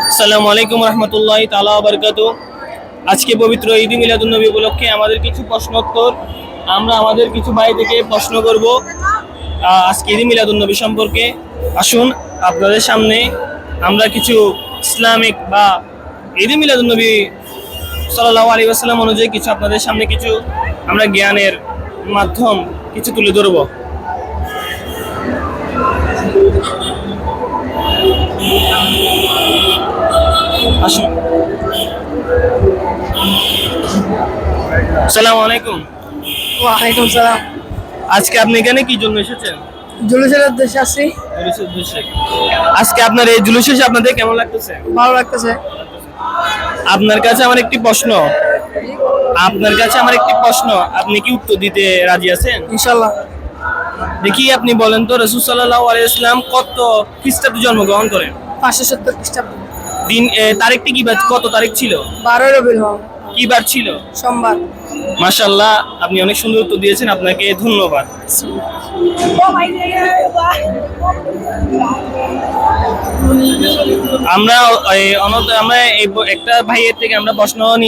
আসসালামু আলাইকুম রহমতুল্লাহি তাআলা ওয়া বারাকাতুহু। আজকে পবিত্র ঈদ মিলাদুন নবী উপলক্ষে আমাদের কিছু প্রশ্নোত্তর আমরা আমাদের কিছু ভাই থেকে প্রশ্ন করব আজকে ঈদ মিলাদুন নবী সম্পর্কে। আসুন আপনাদের সামনে আমরা কিছু ইসলামিক বা ঈদ মিলাদুন নবী সাল্লাল্লাহু আলাইহি ওয়াসাল্লাম অনুযায়ী কিছু আপনাদের সামনে কিছু আমরা জ্ঞানের মাধ্যম কিছু তুলে ধরব। আসুন। আসসালামু আলাইকুম। ওয়ালাইকুম সালাম। আজকে আপনি এখানে কি জন্য এসেছেন? জুলুসের উদ্দেশ্যে আসছি। জুলুসের উদ্দেশ্যে। আজকে আপনার এই জুলুস শেষে আপনাদের কেমন লাগতেছে? ভালো লাগতেছে। আপনার কাছে আমার একটি প্রশ্ন। আপনি কি উত্তর দিতে রাজি আছেন? ইনশাল্লাহ। দেখি আপনি বলেন তো, রাসূল সাল্লাল্লাহু আলাইহি ওয়াসাল্লাম কত খ্রিস্টাব্দে জন্মগ্রহণ করেন? 570 খ্রিস্টাব্দ। তারিখটি কত তারিখ ছিল? 12 রবিউল আউয়াল। কি বার ছিল? সোমবার। মাশাআল্লাহ, আপনি অনেক সুন্দর উত্তর দিয়েছেন, আপনাকে ধন্যবাদ। আমরা একটা ভাইয়ের থেকে আমরা প্রশ্ন নিয়ে